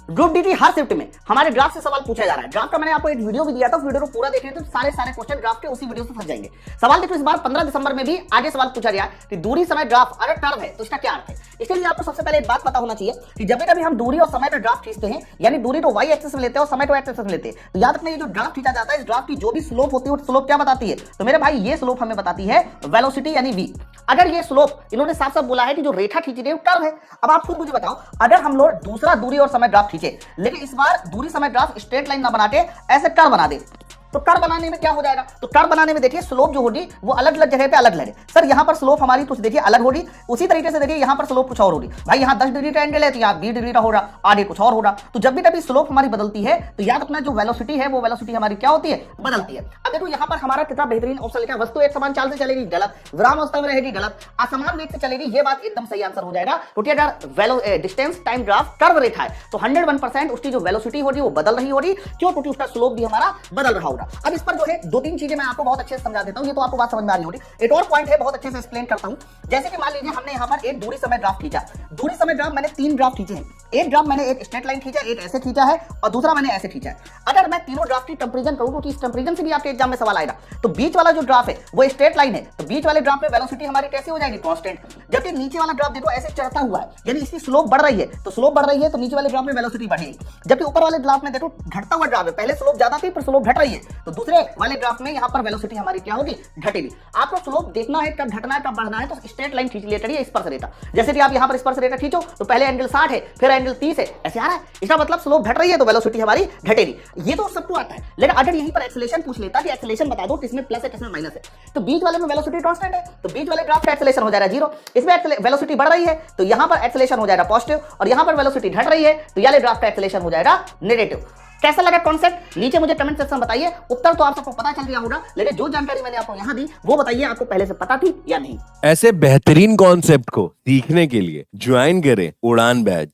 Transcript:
Group D हर shift में हमारे draft से सवाल पूछा जा रहा है। ड्राफ्ट का मैंने आपको एक वीडियो भी दिया था, वीडियो को पूरा देखें तो सारे क्वेश्चन ड्राफ्ट के उसी वीडियो से फंस जाएंगे। सवाल देखो, इस बार 15 दिसंबर में भी आगे सवाल पूछा गया कि दूरी समय ड्राफ्ट अगर टर्म है तो इसका क्या अर्थ है। इसके लिए आपको सबसे पहले एक बात पता होना चाहिए कि जब कभी हम दूरी और समय पर ड्राफ्ट खींचते हैं, यानी दूरी तो वाई एक्सिस में लेते हैं और समय तो एक्स एक्सिस में लेते हैं, तो याद रखना ये जो ड्राफ्ट खींचा जाता है, इस ड्राफ्ट की जो भी स्लोप होती है वो स्लोप क्या बताती है, तो मेरे भाई ये स्लोप हमें बताती है वेलोसिटी यानी v। अगर ये स्लोप इन्होंने साफ साफ बोला है कि जो रेखा खींची गई वो कर्व है। अब आप खुद मुझे बताओ, अगर हम लोग दूसरा दूरी और समय ड्राफ्ट खींचे, लेकिन इस बार दूरी समय ड्राफ्ट स्ट्रेट लाइन ना बना के ऐसे कर्व बना दे, तो कर्व बनाने में क्या हो जाएगा, तो कर्व बनाने में देखिए स्लोप जो होगी वो अलग अलग जगह पे अलग अलग है। सर यहाँ पर स्लोप हमारी कुछ देखिए अलग होगी, उसी तरीके से देखिए यहाँ पर स्लोप कुछ और होगी। भाई यहाँ 10 डिग्री का एंगल है तो यहाँ 20 डिग्री का हो रहा, आगे कुछ और होगा। तो जब भी कभी स्लोप हमारी बदलती है तो याद रखना जो वेलोसिटी है वो वेलोसिटी हमारी क्या होती है, बदलती है। अब देखो यहाँ पर हमारा कितना बेहतरीन ऑप्शन लिखा है, वस्तु एक समान चाल से चलेगी गलत, विराम अवस्था में रहेगी गलत, असमान वेग से चलेगी ये बात एकदम सही आंसर हो जाएगा। क्योंकि अगर डिस्टेंस टाइम ग्राफ कर्व रेखा है तो 101% उसकी जो वेलोसिटी होगी वो बदल रही होगी। क्यों, क्योंकि उसका स्लोप भी हमारा बदल रहा होगा। अब इस पर जो है दो तीन चीजें मैं आपको बहुत अच्छे से समझा देता हूं, ये तो आपको बात समझ में आ रही होगी। एक और पॉइंट है, बहुत अच्छे से एक्सप्लेन करता हूं। जैसे कि मान लीजिए हमने यहां पर एक दूरी समय ड्राफ्ट खींचा, दूरी समय ड्राफ्ट मैंने 3 ड्राफ्ट खींचे हैं। एक ड्राफ्ट मैंने एक स्ट्रेट लाइन खींचा, एक ऐसे खींचा है और दूसरा मैंने ऐसे खींचा है। अगर मैं तीनों ड्राफ्ट की कंपैरिजन करूं तो इस कंपैरिजन से भी आपके एग्जाम में सवाल आएगा। तो बीच वाला जो ड्राफ्ट है वो स्ट्रेट लाइन है, तो बीच वाले ड्राफ्ट में वेलोसिटी हमारी कैसे हो जाएगी, कांस्टेंट। जबकि नीचे वाला ड्राफ्ट देखो ऐसे चढ़ता हुआ है, यानी इसकी स्लोप बढ़ रही है, तो स्लोप बढ़ रही है तो नीचे वाले ड्राफ्ट में वेलोसिटी बढ़ेगी। जबकि ऊपर वाले ड्राफ्ट में देखो घटता हुआ ड्राफ्ट है, पहले स्लोप ज्यादा थी पर स्लोप घट रही है, तो दूसरे वाले ड्राफ्ट में यहां पर वेलोसिटी हमारी क्या होगी, घटेगी। आपको स्लोप देखना है कब घटना है कब बढ़ना है, तो स्ट्रेट लाइन खींच लिया करिए स्पर्शरेखा। जैसे कि आप यहां पर स्पर्शरेखा खींचो तो पहले एंगल 60 है, फिर एंगल 30 है, ऐसे आ रहा है, इसका मतलब स्लोप घट रही है तो वेलोसिटी हमारी घटेगी। ये तो सबको आता है, लेकिन अगर यहीं पर एक्सेलरेशन पूछ लेता कि एक्सेलरेशन बता दो किसमें प्लस है किसमें माइनस है, तो बीच वाले में वेलोसिटी कांस्टेंट है तो बीच वाले ग्राफ का एक्सेलरेशन हो जाएगा 0। इसमें वेलोसिटी बढ़ रही है तो यहां पर एक्सेलरेशन हो जाएगा पॉजिटिव, और यहां पर वेलोसिटी घट रही है तो ये ग्राफ का एक्सेलरेशन हो जाएगा नेगेटिव। कैसा लगा कॉन्सेप्ट, नीचे मुझे कमेंट सेक्शन में बताइए। उत्तर तो आप सबको पता चल गया होगा, लेकिन जो जानकारी मैंने आपको यहां दी वो बताइए आपको पहले से पता थी या नहीं। ऐसे बेहतरीन कॉन्सेप्ट को सीखने के लिए ज्वाइन करें उड़ान बैच।